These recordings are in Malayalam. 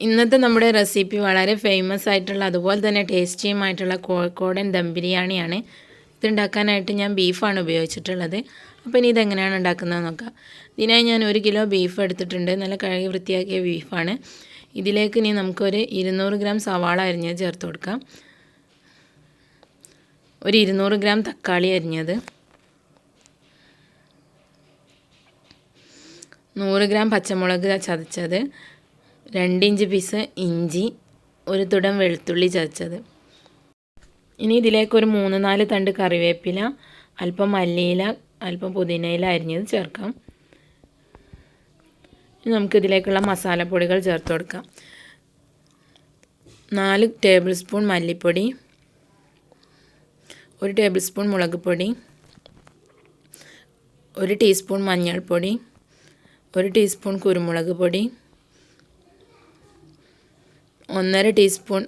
ഇന്നത്തെ നമ്മുടെ റെസിപ്പി വളരെ ഫേമസ് ആയിട്ടുള്ള അതുപോലെ തന്നെ ടേസ്റ്റിയുമായിട്ടുള്ള കോഴിക്കോടൻ ദം ബിരിയാണിയാണ്. ഇതുണ്ടാക്കാനായിട്ട് ഞാൻ ബീഫാണ് ഉപയോഗിച്ചിട്ടുള്ളത്. അപ്പോൾ ഇനി ഇതെങ്ങനെയാണ് ഉണ്ടാക്കുന്നത് നോക്കാം. ഇതിനായി ഞാൻ 1 കിലോ ബീഫ് എടുത്തിട്ടുണ്ട്. നല്ല കഴുകി വൃത്തിയാക്കിയ ബീഫാണ്. ഇതിലേക്ക് ഇനി നമുക്കൊരു 200 ഗ്രാം സവാള അരിഞ്ഞത് ചേർത്ത് കൊടുക്കാം. ഒരു 200 ഗ്രാം തക്കാളി അരിഞ്ഞത്, 100 ഗ്രാം പച്ചമുളക് ചതച്ചത്, 2 ഇഞ്ച് പീസ് ഇഞ്ചി, ഒരു തുടം വെളുത്തുള്ളി ചതച്ചത്. ഇനി ഇതിലേക്ക് ഒരു 3-4 തണ്ട് കറിവേപ്പില, അല്പം മല്ലിയില, അല്പം പുതിനയില അരിഞ്ഞത് ചേർക്കാം. ഇനി നമുക്കിതിലേക്കുള്ള മസാലപ്പൊടികൾ ചേർത്ത് കൊടുക്കാം. 4 ടേബിൾ സ്പൂൺ മല്ലിപ്പൊടി, 1 ടേബിൾ സ്പൂൺ മുളക് പൊടി, 1 ടീസ്പൂൺ മഞ്ഞൾപ്പൊടി, 1 ടീസ്പൂൺ കുരുമുളക് പൊടി, 1.5 ടീസ്പൂൺ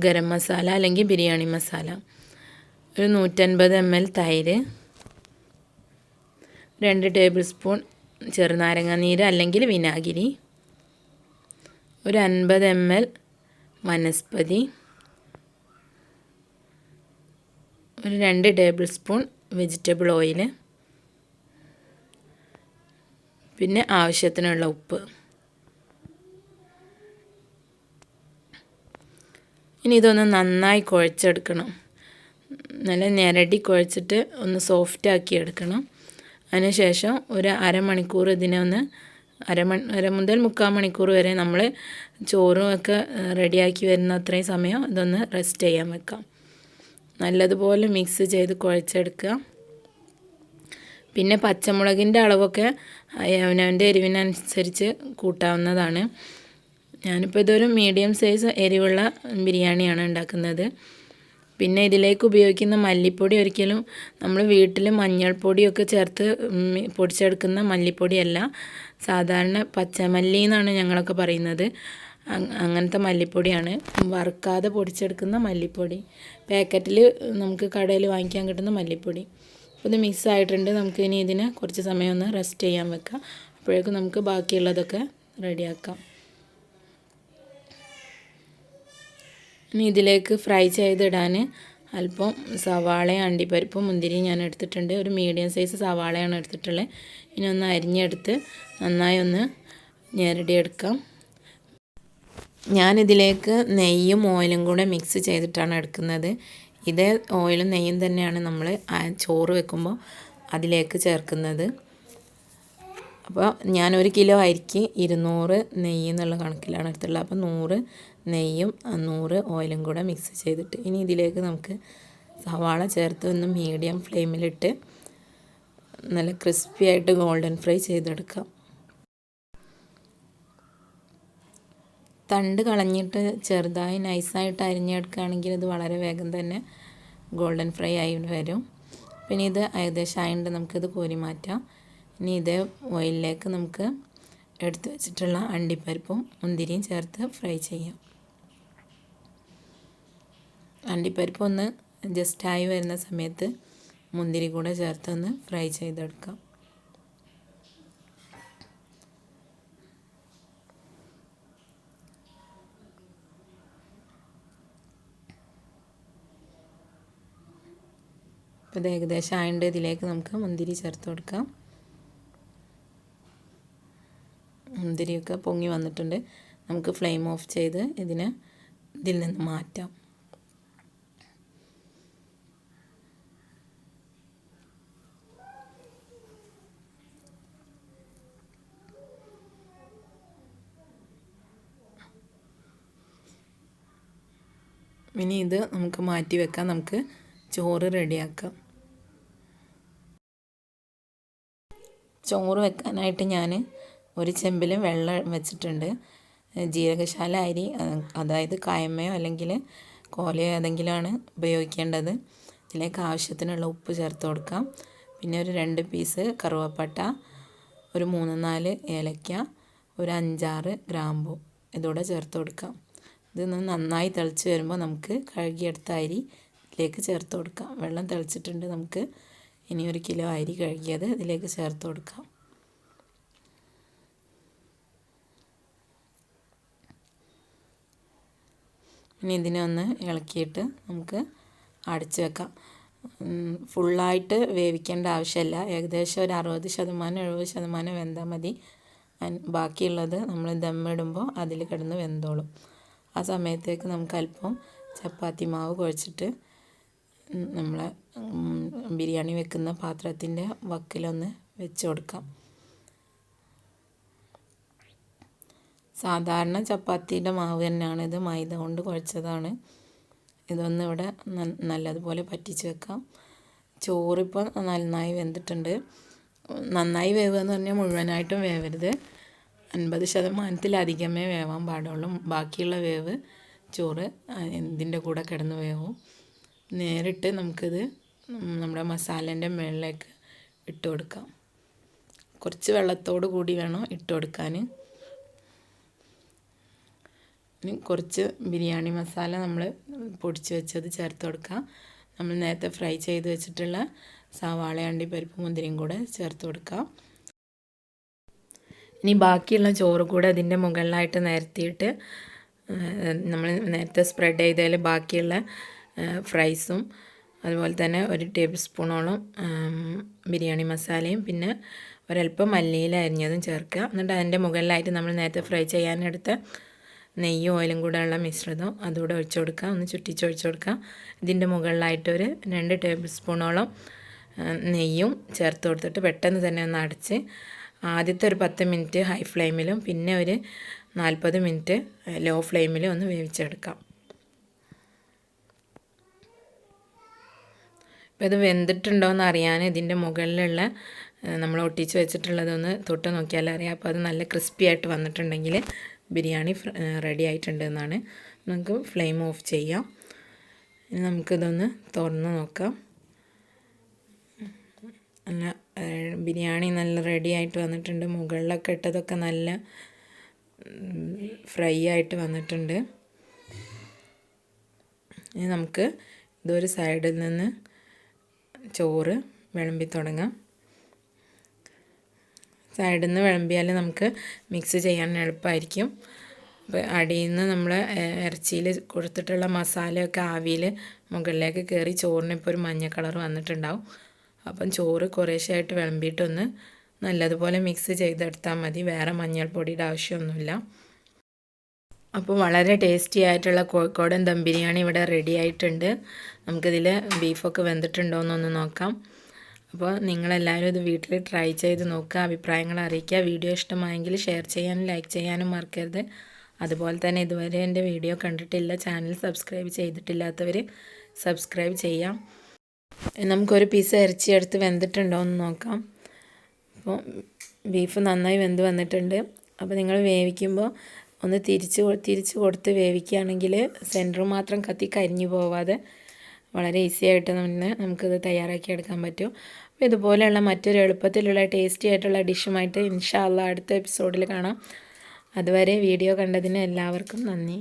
ഗരം മസാല അല്ലെങ്കിൽ ബിരിയാണി മസാല, ഒരു 150 ml തൈര്, 2 ടേബിൾ സ്പൂൺ ചെറുനാരങ്ങ നീര് അല്ലെങ്കിൽ വിനാഗിരി, ഒരു 50 ml വനസ്പതി, ഒരു 2 ടേബിൾ സ്പൂൺ വെജിറ്റബിൾ ഓയിൽ, പിന്നെ ആവശ്യത്തിനുള്ള ഉപ്പ്. ഇനി ഇതൊന്ന് നന്നായി കുഴച്ചെടുക്കണം. നല്ല ഞെരടി കുഴച്ചിട്ട് ഒന്ന് സോഫ്റ്റാക്കി എടുക്കണം. അതിനുശേഷം ഒരു അരമണിക്കൂർ ഇതിനെ ഒന്ന് അര മുതൽ 3/4 മണിക്കൂർ വരെ നമ്മൾ ചോറും ഒക്കെ റെഡിയാക്കി വരുന്ന അത്രയും സമയം ഇതൊന്ന് റെസ്റ്റ് ചെയ്യാൻ വെക്കാം. നല്ലതുപോലെ മിക്സ് ചെയ്ത് കുഴച്ചെടുക്കുക. പിന്നെ പച്ചമുളകിൻ്റെ അളവൊക്കെ അവനവൻ്റെ എരിവിനനുസരിച്ച് കൂട്ടാവുന്നതാണ്. ഞാനിപ്പോൾ ഇതൊരു മീഡിയം സൈസ് എരിവുള്ള ബിരിയാണിയാണ് ഉണ്ടാക്കുന്നത്. പിന്നെ ഇതിലേക്ക് ഉപയോഗിക്കുന്ന മല്ലിപ്പൊടി ഒരിക്കലും നമ്മൾ വീട്ടിൽ മഞ്ഞൾപ്പൊടിയൊക്കെ ചേർത്ത് പൊടിച്ചെടുക്കുന്ന മല്ലിപ്പൊടിയല്ല, സാധാരണ പച്ചമല്ലി എന്നാണ് ഞങ്ങളൊക്കെ പറയുന്നത്. അങ്ങനത്തെ മല്ലിപ്പൊടിയാണ്, വറുക്കാതെ പൊടിച്ചെടുക്കുന്ന മല്ലിപ്പൊടി. പാക്കറ്റിൽ നമുക്ക് കടയിൽ വാങ്ങിക്കാൻ കിട്ടുന്ന മല്ലിപ്പൊടി. അപ്പോൾ ഇത് മിക്സ് ആയിട്ടുണ്ട്. നമുക്ക് ഇനി ഇതിന് കുറച്ച് സമയം ഒന്ന് റെസ്റ്റ് ചെയ്യാൻ വെക്കാം. അപ്പോഴേക്കും നമുക്ക് ബാക്കിയുള്ളതൊക്കെ റെഡിയാക്കാം. ഇനി ഇതിലേക്ക് ഫ്രൈ ചെയ്തിടാൻ അല്പം സവാളയും അണ്ടിപ്പരിപ്പും മുന്തിരിയും ഞാൻ എടുത്തിട്ടുണ്ട്. ഒരു മീഡിയം സൈസ് സവാളയാണ് എടുത്തിട്ടുള്ളത്. ഇനി ഒന്ന് അരിഞ്ഞെടുത്ത് നന്നായി ഒന്ന് ഞെരടിയെടുക്കാം. ഞാനിതിലേക്ക് നെയ്യും ഓയിലും കൂടെ മിക്സ് ചെയ്തിട്ടാണ് എടുക്കുന്നത്. ഇതേ ഓയിലും നെയ്യും തന്നെയാണ് നമ്മൾ ചോറ് വെക്കുമ്പോൾ അതിലേക്ക് ചേർക്കുന്നത്. അപ്പോൾ ഞാൻ 1 കിലോ അരിക്ക് 200 നെയ്യ് എന്നുള്ള കണക്കിലാണ് എടുത്തുള്ളത്. അപ്പോൾ 100 നെയ്യും 100 ഓയിലും കൂടെ മിക്സ് ചെയ്തിട്ട് ഇനി ഇതിലേക്ക് നമുക്ക് സവാള ചേർത്ത് ഒന്ന് മീഡിയം ഫ്ലെയിമിലിട്ട് നല്ല ക്രിസ്പി ആയിട്ട് ഗോൾഡൻ ഫ്രൈ ചെയ്തെടുക്കാം. തണ്ട് കളഞ്ഞിട്ട് ചെറുതായി നൈസായിട്ട് അരിഞ്ഞെടുക്കുകയാണെങ്കിൽ ഇത് വളരെ വേഗം തന്നെ ഗോൾഡൻ ഫ്രൈ ആയി വരും. പിന്നെ ഇത് ഏകദേശം ആയതുകൊണ്ട് നമുക്കിത് കോരി മാറ്റാം. ഇനി ഇതേ ഓയിലിലേക്ക് നമുക്ക് എടുത്ത് വെച്ചിട്ടുള്ള അണ്ടിപ്പരിപ്പും മുന്തിരിയും ചേർത്ത് ഫ്രൈ ചെയ്യാം. അണ്ടിപ്പരിപ്പ് ഒന്ന് ജസ്റ്റായി വരുന്ന സമയത്ത് മുന്തിരി കൂടെ ചേർത്തൊന്ന് ഫ്രൈ ചെയ്തെടുക്കാം. അപ്പോൾ ഇത് ഏകദേശം ആയതുകൊണ്ട് ഇതിലേക്ക് നമുക്ക് മുന്തിരി ചേർത്ത് കൊടുക്കാം. മുന്തിരിയൊക്കെ പൊങ്ങി വന്നിട്ടുണ്ട്. നമുക്ക് ഫ്ലെയിം ഓഫ് ചെയ്ത് ഇതിൽ നിന്ന് മാറ്റാം. ഇനി ഇത് നമുക്ക് മാറ്റി വെക്കാം. നമുക്ക് ചോറ് റെഡിയാക്കാം. ചോറ് വെക്കാനായിട്ട് ഞാൻ ഒരു ചെമ്പിൽ വെള്ളം വെച്ചിട്ടുണ്ട്. ജീരകശാല അരി, അതായത് കായമ്മയോ അല്ലെങ്കിൽ കോലയോ ഏതെങ്കിലുമാണ് ഉപയോഗിക്കേണ്ടത്. ഇതിലേക്ക് ആവശ്യത്തിനുള്ള ഉപ്പ് ചേർത്ത് കൊടുക്കാം. പിന്നെ ഒരു 2 പീസ് കറുവപ്പട്ട, ഒരു 3-4 ഏലക്ക, ഒരു 5-6 ഗ്രാമ്പൂ ഇതോടെ ചേർത്ത് കൊടുക്കാം. ഇതൊന്ന് നന്നായി തിളച്ച് വരുമ്പോൾ നമുക്ക് കഴുകിയെടുത്ത അരി ഇതിലേക്ക് ചേർത്ത് കൊടുക്കാം. വെള്ളം തിളച്ചിട്ടുണ്ട്. നമുക്ക് ഇനി 1 കിലോ അരി കഴുകിയത് ഇതിലേക്ക് ചേർത്ത് കൊടുക്കാം. ഇനി ഇതിനെ ഒന്ന് ഇളക്കിയിട്ട് നമുക്ക് അടച്ച് വെക്കാം. ഫുള്ളായിട്ട് വേവിക്കേണ്ട ആവശ്യമില്ല. ഏകദേശം ഒരു 60% 70% വെന്താൽ മതി. ബാക്കിയുള്ളത് നമ്മൾ ദമ്മിടുമ്പോൾ അതിൽ കിടന്ന് വെന്തോളും. ആ സമയത്തേക്ക് നമുക്ക് അല്പം ചപ്പാത്തി മാവ് കുഴച്ചിട്ട് നമ്മളെ ബിരിയാണി വെക്കുന്ന പാത്രത്തിൻ്റെ വക്കിലൊന്ന് വെച്ച് കൊടുക്കാം. സാധാരണ ചപ്പാത്തിയുടെ മാവ് തന്നെയാണ് ഇത്, മൈദ കൊണ്ട് കുഴച്ചതാണ്. ഇതൊന്ന് ഇവിടെ നല്ലതുപോലെ പറ്റിച്ച് വെക്കാം. ചോറിപ്പോൾ നന്നായി വെന്തിട്ടുണ്ട്. നന്നായി വേവുക എന്ന് പറഞ്ഞാൽ മുഴുവനായിട്ടും വേവരുത്, 50%-ലധികമേ വേവാൻ പാടുള്ളൂ. ബാക്കിയുള്ള വേവ് ചോറ് ഇതിൻ്റെ കൂടെ കിടന്ന് വേവും. നേരിട്ട് നമുക്കിത് നമ്മുടെ മസാലേൻ്റെ മുകളിലേക്ക് ഇട്ട് കൊടുക്കാം. കുറച്ച് വെള്ളത്തോട് കൂടി വേണം ഇട്ട് കൊടുക്കാൻ. ഇനി കുറച്ച് ബിരിയാണി മസാല നമ്മൾ പൊടിച്ച് വെച്ചത് ചേർത്ത് കൊടുക്കാം. നമ്മൾ നേരത്തെ ഫ്രൈ ചെയ്ത് വെച്ചിട്ടുള്ള സവാള, അണ്ടിപ്പരിപ്പ്, മുന്തിരിയും കൂടെ ചേർത്ത് കൊടുക്കാം. ഇനി ബാക്കിയുള്ള ചോറ് കൂടെ അതിൻ്റെ മുകളിലായിട്ട് നിരത്തിയിട്ട് നമ്മൾ നേരത്തെ സ്പ്രെഡ് ചെയ്തതിൽ ബാക്കിയുള്ള ഫ്രൈസും അതുപോലെ തന്നെ 1 ടേബിൾ സ്പൂണോളം ബിരിയാണി മസാലയും പിന്നെ ഒരല്പം മല്ലിയില അരിഞ്ഞതും ചേർക്കുക. എന്നിട്ട് അതിൻ്റെ മുകളിലായിട്ട് നമ്മൾ നേരത്തെ ഫ്രൈ ചെയ്യാനെടുത്ത നെയ്യും ഓയിലും കൂടെ ഉള്ള മിശ്രിതം അതുകൂടെ ഒഴിച്ചു കൊടുക്കുക. ഒന്ന് ചുറ്റിച്ചൊഴിച്ച് കൊടുക്കുക. ഇതിൻ്റെ മുകളിലായിട്ടൊരു 2 ടേബിൾ സ്പൂണോളം നെയ്യും ചേർത്ത് കൊടുത്തിട്ട് പെട്ടെന്ന് തന്നെ ഒന്ന് അടച്ച് ആദ്യത്തെ ഒരു 10 മിനിറ്റ് ഹൈ ഫ്ലെയിമിലും പിന്നെ ഒരു 40 മിനിറ്റ് ലോ ഫ്ലെയിമിലും ഒന്ന് വേവിച്ചെടുക്കാം. ഇപ്പോൾ ഇത് വെന്തിട്ടുണ്ടോയെന്ന് അറിയാൻ ഇതിൻ്റെ മുകളിലുള്ള നമ്മൾ ഒട്ടിച്ച് വെച്ചിട്ടുള്ളതൊന്ന് തൊട്ട് നോക്കിയാൽ അറിയാം. അപ്പോൾ അത് നല്ല ക്രിസ്പി ആയിട്ട് വന്നിട്ടുണ്ടെങ്കിൽ ബിരിയാണി റെഡി ആയിട്ടുണ്ട് എന്നാണ്. നമുക്ക് ഫ്ലെയിം ഓഫ് ചെയ്യാം. ഇനി നമുക്കിതൊന്ന് തുറന്ന് നോക്കാം. നല്ല ബിരിയാണി നല്ല റെഡി ആയിട്ട് വന്നിട്ടുണ്ട്. മുകളിലൊക്കെ ഇട്ടതൊക്കെ നല്ല ഫ്രൈ ആയിട്ട് വന്നിട്ടുണ്ട്. ഇനി നമുക്ക് ഇതൊരു സൈഡിൽ നിന്ന് ചോറ് വിളമ്പി തുടങ്ങാം. സൈഡിൽ നിന്ന് വിളമ്പിയാൽ നമുക്ക് മിക്സ് ചെയ്യാൻ എളുപ്പമായിരിക്കും. അപ്പോൾ അടിയിൽ നിന്ന് നമ്മൾ ഇറച്ചിയിൽ കൊടുത്തിട്ടുള്ള മസാലയൊക്കെ ആവിയിൽ മുകളിലേക്ക് കയറി ചോറിന് ഇപ്പോൾ ഒരു മഞ്ഞ കളർ വന്നിട്ടുണ്ടാവും. അപ്പം ചോറ് കുറേശ്ശായിട്ട് വിളമ്പിയിട്ടൊന്ന് നല്ലതുപോലെ മിക്സ് ചെയ്തെടുത്താൽ മതി. വേറെ മഞ്ഞൾപ്പൊടിയുടെ ആവശ്യമൊന്നുമില്ല. അപ്പോൾ വളരെ ടേസ്റ്റി ആയിട്ടുള്ള കോഴിക്കോടൻ ദം ബിരിയാണി ഇവിടെ റെഡി ആയിട്ടുണ്ട്. നമുക്കിതിൽ ബീഫൊക്കെ വെന്തിട്ടുണ്ടോ എന്നൊന്ന് നോക്കാം. അപ്പോൾ നിങ്ങളെല്ലാവരും ഇത് വീട്ടിൽ ട്രൈ ചെയ്ത് നോക്കുക, അഭിപ്രായങ്ങൾ അറിയിക്കുക. വീഡിയോ ഇഷ്ടമായെങ്കിൽ ഷെയർ ചെയ്യാനും ലൈക്ക് ചെയ്യാനും മറക്കരുത്. അതുപോലെ തന്നെ ഇതുവരെ എൻ്റെ വീഡിയോ കണ്ടിട്ടില്ല, ചാനൽ സബ്സ്ക്രൈബ് ചെയ്തിട്ടില്ലാത്തവർ സബ്സ്ക്രൈബ് ചെയ്യാം. നമുക്കൊരു പീസ് ഇറച്ചി എടുത്ത് വെന്തിട്ടുണ്ടോ എന്ന് നോക്കാം. അപ്പോൾ ബീഫ് നന്നായി വെന്ത് വന്നിട്ടുണ്ട്. അപ്പോൾ നിങ്ങൾ വേവിക്കുമ്പോൾ ഒന്ന് തിരിച്ച് കൊടുത്ത് വേവിക്കുകയാണെങ്കിൽ സെൻറ്റർ മാത്രം കത്തി കരിഞ്ഞു പോവാതെ വളരെ ഈസി ആയിട്ട് നമുക്കിത് തയ്യാറാക്കി എടുക്കാൻ പറ്റും. അപ്പോൾ ഇതുപോലെയുള്ള മറ്റൊരു എളുപ്പത്തിലുള്ള ടേസ്റ്റി ആയിട്ടുള്ള ഡിഷുമായിട്ട് ഇൻഷാ അല്ലാഹ് അടുത്ത എപ്പിസോഡിൽ കാണാം. അതുവരെ വീഡിയോ കണ്ടതിന് എല്ലാവർക്കും നന്ദി.